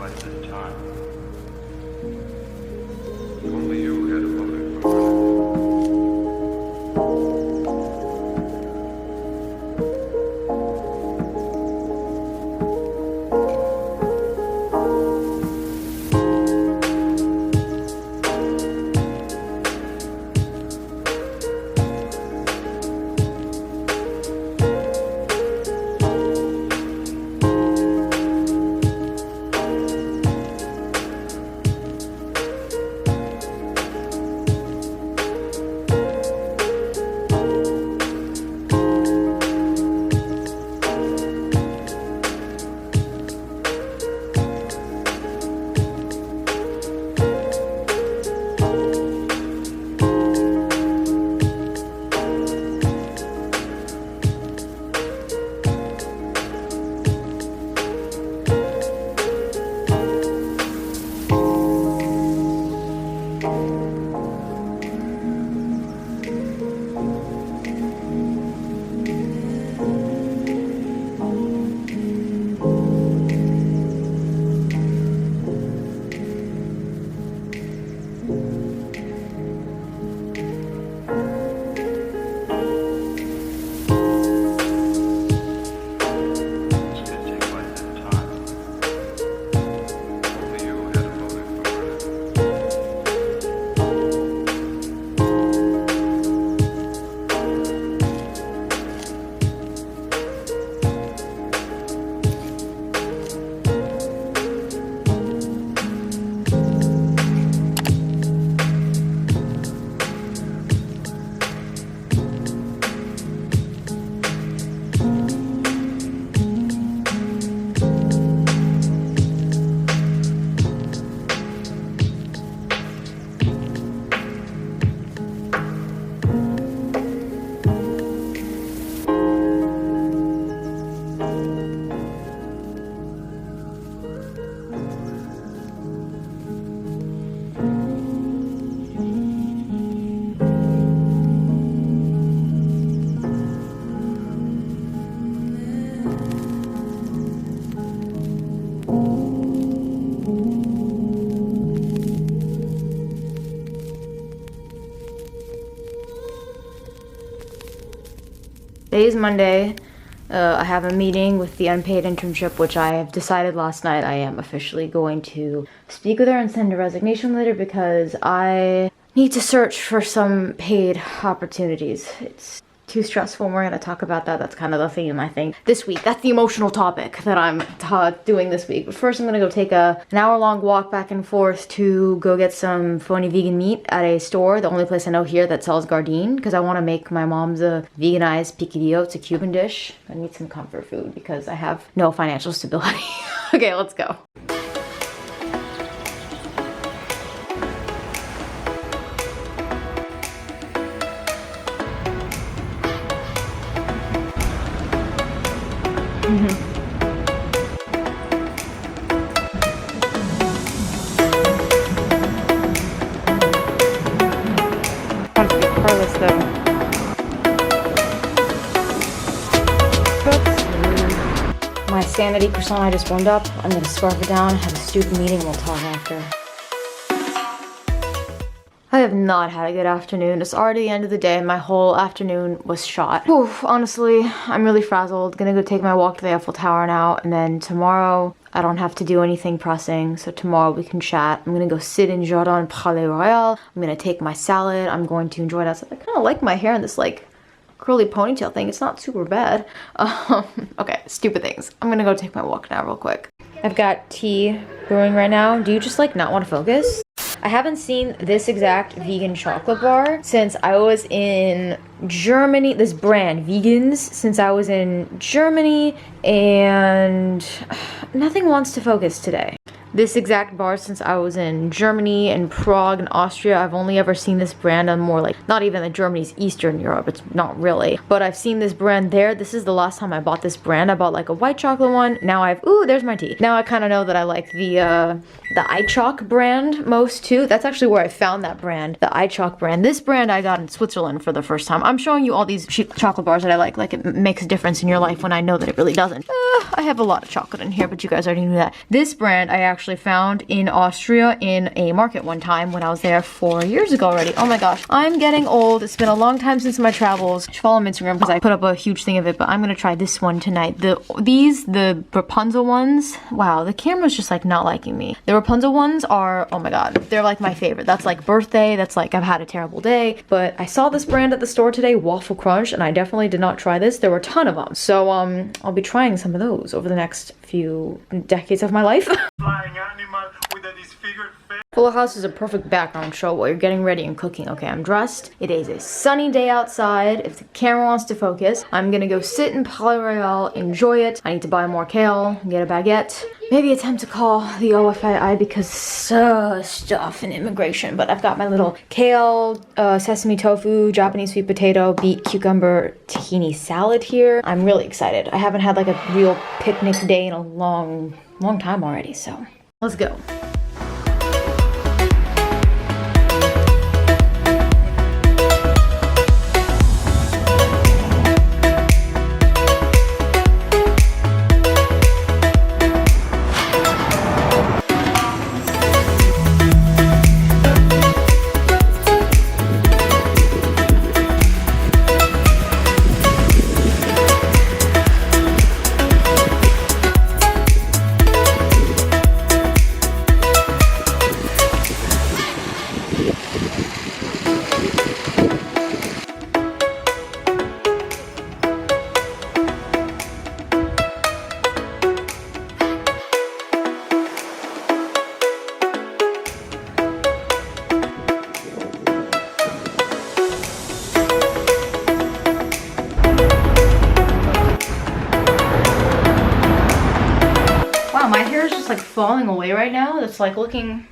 quite this time. Only you had voted for her. Today is Monday. I have a meeting with the unpaid internship, which I have decided last night I am officially going to speak with her and send a resignation letter because I need to search for some paid opportunities. It's too stressful, and we're going to talk about that. That's kind of the theme, I think, this week. That's the emotional topic that I'm doing this week. But first, I'm going to go take an hour-long walk back and forth to go get some phony vegan meat at a store, the only place I know here that sells Gardein, because I want to make my mom's a veganized picadillo. It's a Cuban dish. I need some comfort food because I have no financial stability. Okay, let's go. Careless though. My sanity persona just warmed up. I'm gonna scarf it down, have a student meeting, we'll talk after. I have not had a good afternoon. It's already the end of the day and my whole afternoon was shot. Whew, honestly, I'm really frazzled. Gonna go take my walk to the Eiffel Tower now, and then tomorrow I don't have to do anything pressing, so tomorrow we can chat. I'm gonna go sit in Jardin Palais Royal. I'm gonna take my salad. I'm going to enjoy it outside. I kind of like my hair in this like curly ponytail thing. It's not super bad. Okay, stupid things. I'm gonna go take my walk now real quick. I've got tea brewing right now. Do you just like not want to focus? I haven't seen this exact vegan chocolate bar since I was in Germany, this brand, Vegans, since I was in Germany, and nothing wants to focus today. This exact bar since I was in Germany and Prague and Austria. I've only ever seen this brand on more like, not even in Germany's Eastern Europe, it's not really. But I've seen this brand there. This is the last time I bought this brand. I bought like a white chocolate one. Now ooh, there's my tea. Now I kind of know that I like the iChalk brand most too. That's actually where I found that brand, the iChalk brand. This brand I got in Switzerland for the first time. I'm showing you all these chocolate bars that I like it makes a difference in your life when I know that it really doesn't. I have a lot of chocolate in here, but you guys already knew that. This brand I actually found in Austria in a market one time when I was there 4 years ago already. Oh my gosh, I'm getting old. It's been a long time since my travels. You should follow me on Instagram because I put up a huge thing of it, but I'm gonna try this one tonight. The Rapunzel ones, wow, the camera's just like not liking me. The Rapunzel ones are, oh my god, they're like my favorite. That's like birthday, that's like I've had a terrible day. But I saw this brand at the store today, Waffle Crunch, and I definitely did not try this. There were a ton of them. So I'll be trying some of those over the next few decades of my life. Flying animal with a disfigured face. Fuller House is a perfect background show while you're getting ready and cooking. Okay, I'm dressed. It is a sunny day outside. If the camera wants to focus, I'm gonna go sit in Palais Royal, enjoy it. I need to buy more kale, get a baguette. Maybe attempt to call the OFAI because stuff in immigration. But I've got my little kale, sesame tofu, Japanese sweet potato, beet, cucumber, tahini salad here. I'm really excited. I haven't had like a real picnic day in a long time already, so let's go. My hair is just like falling away right now. It's like looking,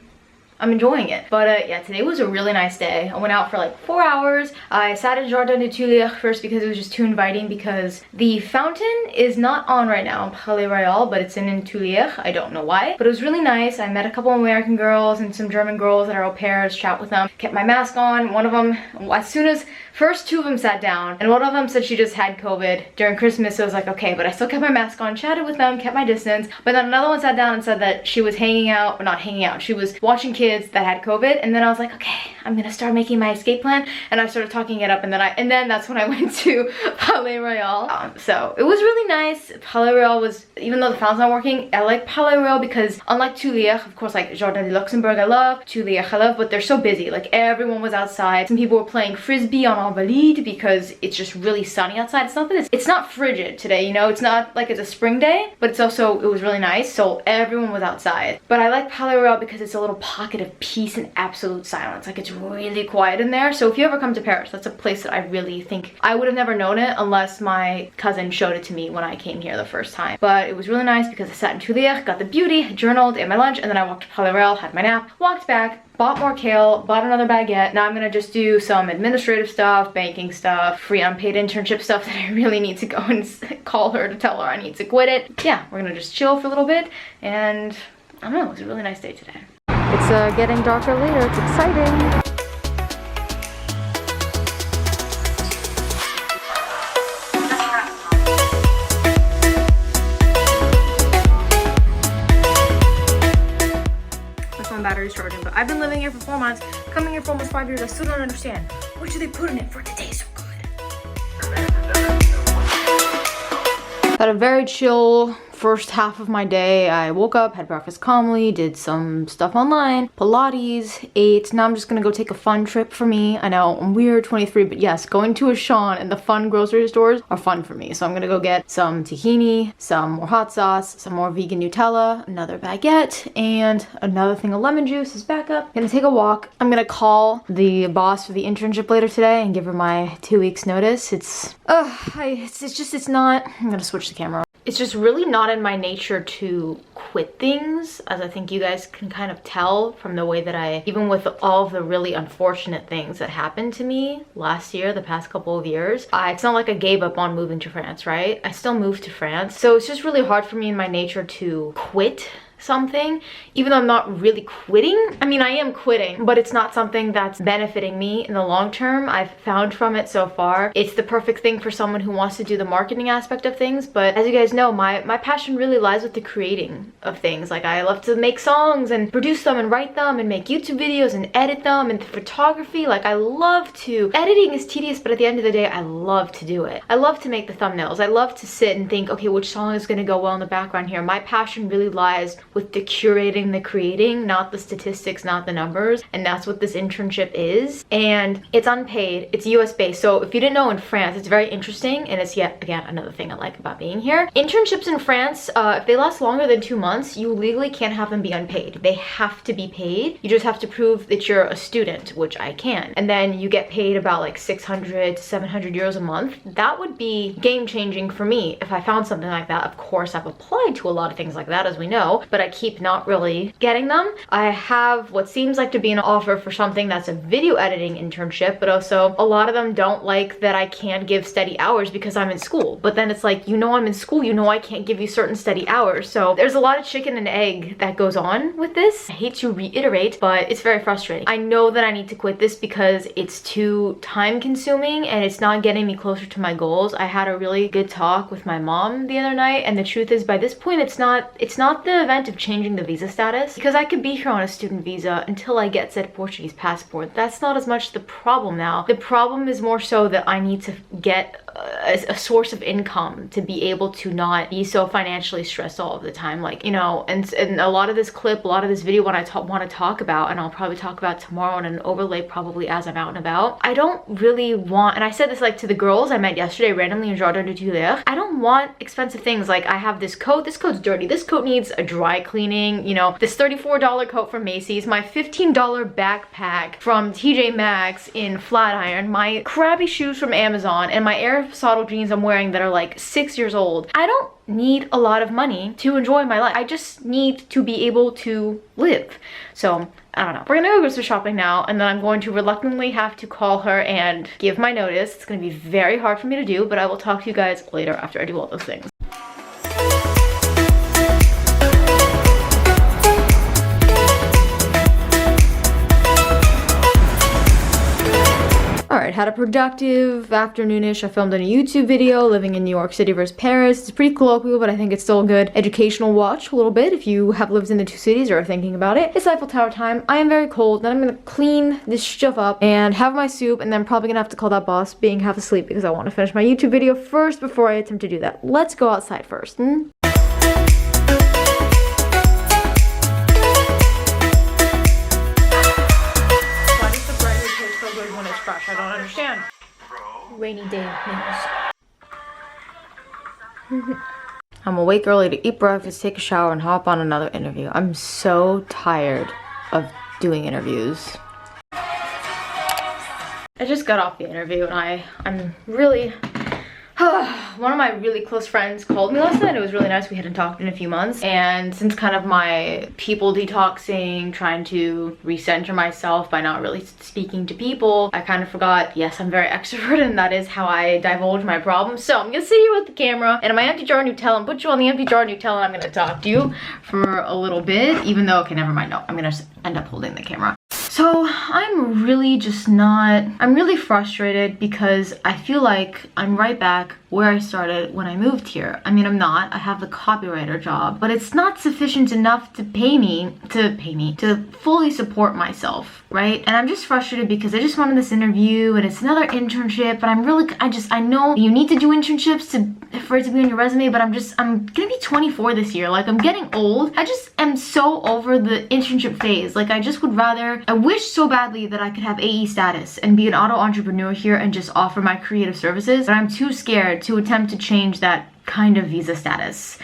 I'm enjoying it. But yeah, today was a really nice day. I went out for like 4 hours. I sat in Jardin des Tuileries first because it was just too inviting, because the fountain is not on right now in Palais Royal, but it's in Tuileries. I don't know why, but it was really nice. I met a couple American girls and some German girls that are au pairs, chat with them, kept my mask on. One of them, as soon as, first 2 of them sat down, and one of them said she just had COVID during Christmas, so I was like, okay, but I still kept my mask on, chatted with them, kept my distance. But then another one sat down and said that she was hanging out, or not hanging out, she was watching kids that had COVID, and then I was like, okay, I'm gonna start making my escape plan, and I started talking it up, and then that's when I went to Palais Royal. So it was really nice. Palais Royal was, even though the fountain's not working, I like Palais Royal because unlike Tuileries, of course, like Jardin de Luxembourg I love, Tuileries I love, but they're so busy. Like everyone was outside. Some people were playing frisbee on Invalide because it's just really sunny outside. It's not that it's not frigid today, you know, it's not like it's a spring day, but it's also, it was really nice, so everyone was outside. But I like Palais Royal because it's a little pocket of peace and absolute silence. Like it's really quiet in there. So if you ever come to Paris, that's a place that I really think I would have never known it unless my cousin showed it to me when I came here the first time. But it was really nice because I sat in Tuileries, got the beauty, journaled, ate my lunch, and then I walked to Palais Royal, had my nap, walked back, bought more kale, bought another baguette. Now I'm gonna just do some administrative stuff, banking stuff, free unpaid internship stuff that I really need to go and call her to tell her I need to quit it. Yeah, we're gonna just chill for a little bit, and I don't know, it was a really nice day today. It's getting darker later, it's exciting. Battery's charging, but I've been living here for 4 months, coming here for almost 5 years. I still don't understand. What do they put in it for today so good? Had a very chill first half of my day. I woke up, had breakfast calmly, did some stuff online, Pilates, ate. Now I'm just gonna go take a fun trip for me. I know I'm weird, 23, but yes, going to Auchan and the fun grocery stores are fun for me. So I'm gonna go get some tahini, some more hot sauce, some more vegan Nutella, another baguette, and another thing of lemon juice is back up. Gonna take a walk. I'm gonna call the boss for the internship later today and give her my 2 weeks notice. It's not, I'm gonna switch the camera. It's just really not in my nature to quit things, as I think you guys can kind of tell from the way that I, even with all of the really unfortunate things that happened to me last year, the past couple of years, it's not like I gave up on moving to France, right? I still moved to France. So it's just really hard for me in my nature to quit something, even though I'm not really quitting. I mean, I am quitting, but it's not something that's benefiting me in the long term. I've found from it so far. It's the perfect thing for someone who wants to do the marketing aspect of things, but as you guys know, my passion really lies with the creating of things. Like, I love to make songs and produce them and write them and make YouTube videos and edit them, and the photography. Like, I love to. Editing is tedious, but at the end of the day, I love to do it. I love to make the thumbnails. I love to sit and think, okay, which song is going to go well in the background here. My passion really lies with the curating, the creating, not the statistics, not the numbers. And that's what this internship is. And it's unpaid. It's US based. So if you didn't know, in France, it's very interesting. And it's yet again another thing I like about being here. Internships in France, if they last longer than 2 months, you legally can't have them be unpaid. They have to be paid. You just have to prove that you're a student, which I can. And then you get paid about like 600 to 700 euros a month. That would be game changing for me if I found something like that. Of course, I've applied to a lot of things like that, as we know, but I keep not really getting them. I have what seems like to be an offer for something that's a video editing internship, but also a lot of them don't like that I can't give steady hours because I'm in school. But then it's like, you know, I'm in school, you know I can't give you certain steady hours. So there's a lot of chicken and egg that goes on with this. I hate to reiterate, but it's very frustrating. I know that I need to quit this because it's too time consuming and it's not getting me closer to my goals. I had a really good talk with my mom the other night, and the truth is, by this point, it's not the event of changing the visa status, because I could be here on a student visa until I get said Portuguese passport. That's not as much the problem now. The problem is more so that I need to get a source of income to be able to not be so financially stressed all of the time. Like, you know, and a lot of this clip, a lot of this video, what I want to talk about, and I'll probably talk about tomorrow in an overlay probably as I'm out and about, I don't really want, and I said this like to the girls I met yesterday randomly in Jardin de Tuileries, I don't want expensive things. Like, I have this coat's dirty, this coat needs a dry cleaning, you know, this $34 coat from Macy's, my $15 backpack from TJ Maxx in Flatiron, my crappy shoes from Amazon, and my Aristotle jeans I'm wearing that are like 6 years old. I don't need a lot of money to enjoy my life. I just need to be able to live. So I don't know. We're gonna go grocery shopping now, and then I'm going to reluctantly have to call her and give my notice. It's gonna be very hard for me to do, but I will talk to you guys later after I do all those things. Alright, had a productive afternoonish. I filmed a YouTube video, living in New York City versus Paris. It's pretty colloquial, but I think it's still a good educational watch a little bit if you have lived in the two cities or are thinking about it. It's Eiffel Tower time. I am very cold. Then I'm gonna clean this stuff up and have my soup, and then probably gonna have to call that boss being half asleep because I want to finish my YouTube video first before I attempt to do that. Let's go outside first. I don't understand. Rainy day news. I'm awake early to eat breakfast, take a shower, and hop on another interview. I'm so tired of doing interviews. I just got off the interview and I'm really... One of my really close friends called me last night. It was really nice. We hadn't talked in a few months, and since kind of my people detoxing, trying to recenter myself by not really speaking to people, I kind of forgot, yes, I'm very extroverted, and that is how I divulge my problems. So I'm gonna sit here with the camera and my empty jar of Nutella and put you on the empty jar of Nutella, and I'm gonna talk to you for a little bit, even though, okay, never mind, no, I'm gonna end up holding the camera. So I'm really I'm really frustrated because I feel like I'm right back where I started when I moved here. I mean, I'm not. I have the copywriter job, but it's not sufficient enough to pay me to fully support myself, right? And I'm just frustrated because I just wanted this interview and it's another internship, but I know you need to do internships for it to be on your resume, but I'm gonna be 24 this year. Like, I'm getting old. I just am so over the internship phase. Like, I wish so badly that I could have AE status and be an auto entrepreneur here and just offer my creative services, but I'm too scared to attempt to change that kind of visa status.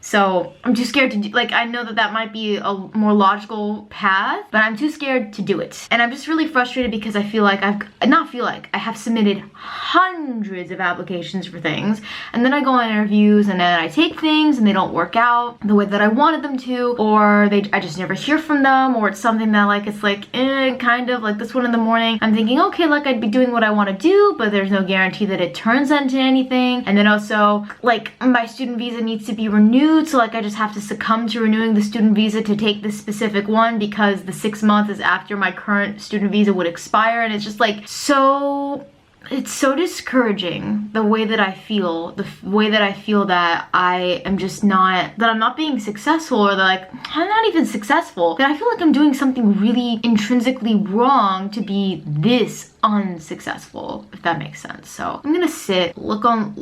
So I'm too scared to do, like, I know that might be a more logical path, but I'm too scared to do it. And I'm just really frustrated because I feel like I have submitted hundreds of applications for things, and then I go on interviews and then I take things and they don't work out the way that I wanted them to, or I just never hear from them, or it's something that kind of like this one in the morning. I'm thinking, okay, like, I'd be doing what I want to do, but there's no guarantee that it turns into anything. And then also, like, my student visa needs to be renewed renewed, so like I just have to succumb to renewing the student visa to take this specific one because the 6 months is after my current student visa would expire, and it's just like so... It's so discouraging the way that I feel, that I am just not, that I'm not being successful, or that like, I'm not even successful, that I feel like I'm doing something really intrinsically wrong to be this unsuccessful, if that makes sense. So I'm gonna sit, look on,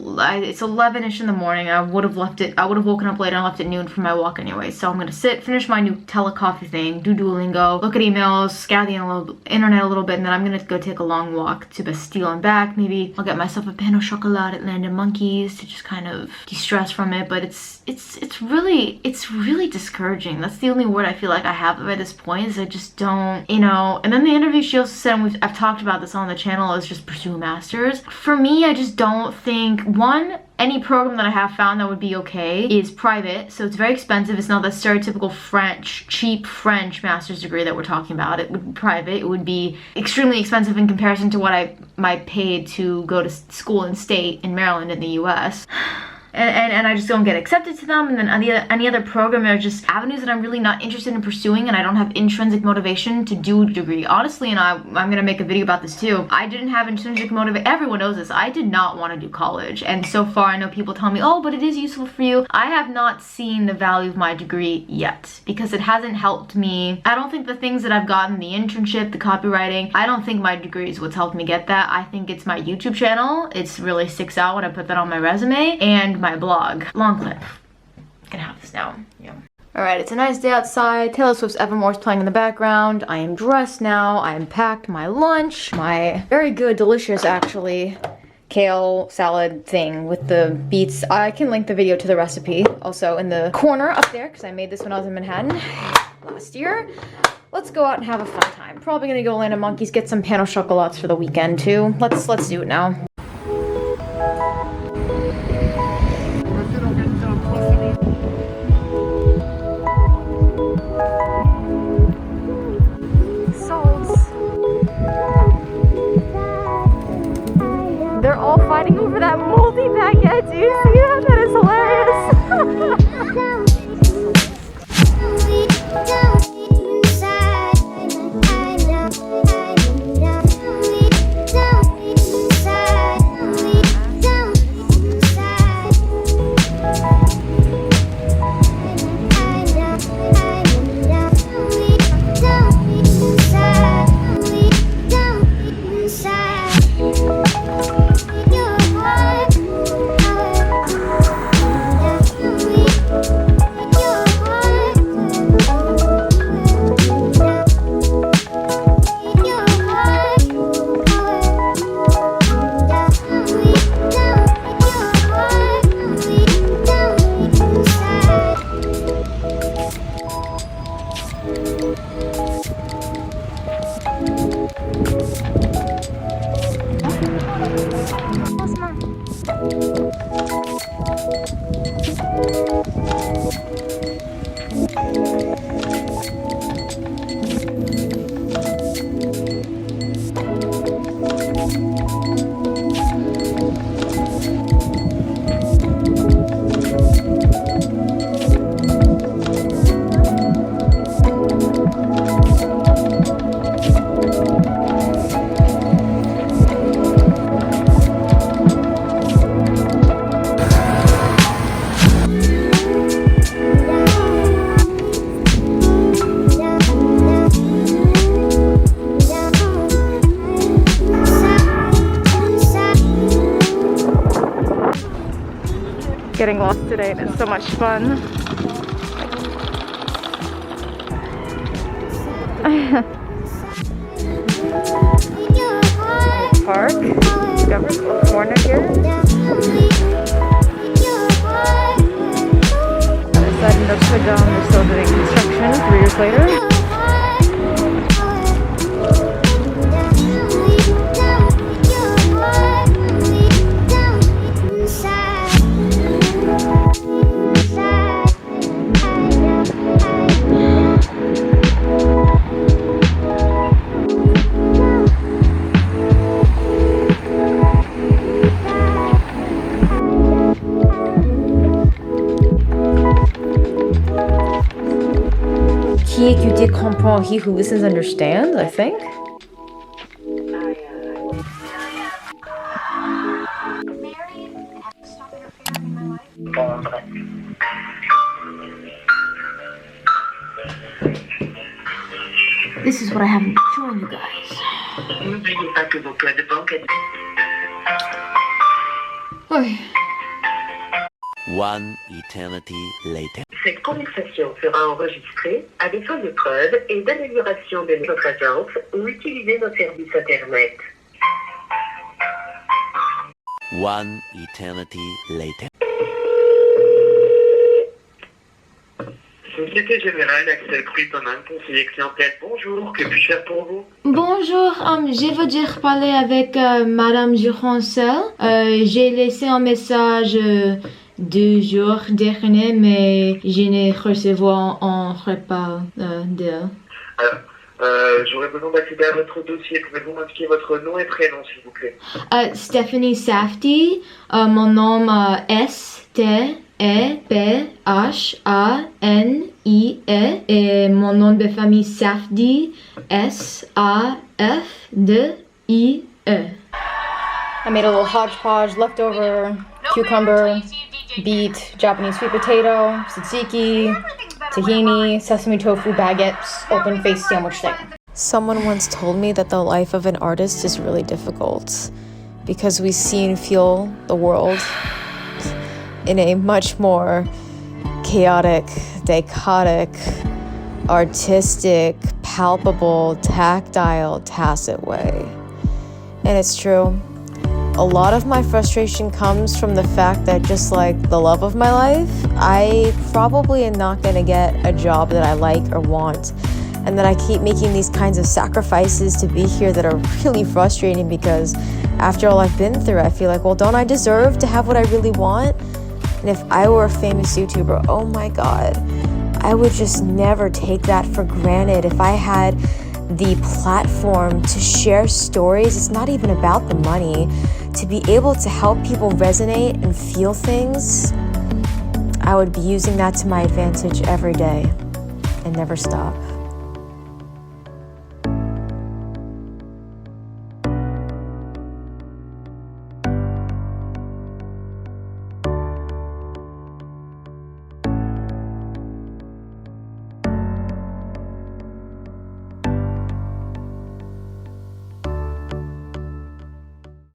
it's 11ish in the morning. I would have woken up later and left at noon for my walk anyway. So I'm gonna sit, finish my new telecoffee thing, do Duolingo, look at emails, scour the internet a little bit, and then I'm gonna go take a long walk to Bastille and back. Maybe I'll get myself a pain au chocolat at Land of Monkeys to just kind of de-stress from it, but it's really discouraging. That's the only word I feel like I have at this point, is I just don't, you know. And then the interview, she also said, and I've talked about this on the channel, is just pursue a master's. For me, I just don't think, one, any program that I have found that would be okay is private, so it's very expensive. It's not the stereotypical French, cheap French master's degree that we're talking about. It would be private. It would be extremely expensive in comparison to what I might pay to go to school in state in Maryland in the US. And I just don't get accepted to them. And then any other program are just avenues that I'm really not interested in pursuing, and I don't have intrinsic motivation to do a degree. Honestly, and I'm gonna make a video about this too, I didn't have intrinsic motivation. Everyone knows this. I did not want to do college, and so far I know people tell me, oh, but it is useful for you. I have not seen the value of my degree yet, because it hasn't helped me. I don't think the things that I've gotten, the internship, the copywriting, I don't think my degree is what's helped me get that. I think it's my YouTube channel. It's really sticks out when I put that on my resume, and my blog. Long clip. Gonna have this now. Yeah. Alright, it's a nice day outside. Taylor Swift's Evermore's playing in the background. I am dressed now. I am packed my lunch. My very good, delicious actually, kale salad thing with the beets. I can link the video to the recipe also in the corner up there, because I made this when I was in Manhattan last year. Let's go out and have a fun time. Probably gonna go Land of Monkeys, get some pain au chocolats for the weekend too. Let's do it now. They're all fighting over that moldy baguette. Do you see that? That is hilarious. Getting lost today, and it's so much fun. Park, discovered a corner here. Other side in Notre Dame, they're still doing construction 3 years later. Tu dis comprends, he who listens understands, I think. This is what I haven't been showing you guys. N'oubliez pas que vos codes bancaires. Okay. One eternity later. Cette conversation sera enregistrée à des fins de preuve et d'amélioration de notre agence ou utiliser nos services Internet. One eternity later. Société Générale, Axel Cruitonin, conseiller clientèle. Bonjour, que puis-je faire pour vous? Bonjour, je veux dire parler avec Madame Juroncel. J'ai laissé un message 2 jours dernier, mais je n'ai reçu un repas d'elle. Alors, j'aurais besoin d'accéder à votre dossier. Pouvez-vous m'indiquer votre nom et prénom, s'il vous plaît? Stephanie Safdie, mon nom S-T-E-P-H-A-N-I-E et mon nom de famille Safdie, S-A-F-D-I-E. I made a little hodgepodge, leftover cucumber, beet, Japanese sweet potato, tzatziki, tahini, sesame tofu baguettes, open face sandwich thing. Someone once told me that the life of an artist is really difficult because we see and feel the world in a much more chaotic, dichotic, artistic, palpable, tactile, tacit way. And it's true. A lot of my frustration comes from the fact that just like the love of my life, I probably am not gonna get a job that I like or want. And then I keep making these kinds of sacrifices to be here that are really frustrating because after all I've been through, I feel like, well, don't I deserve to have what I really want? And if I were a famous YouTuber, oh my God, I would just never take that for granted. If I had the platform to share stories, it's not even about the money. To be able to help people resonate and feel things, I would be using that to my advantage every day and never stop.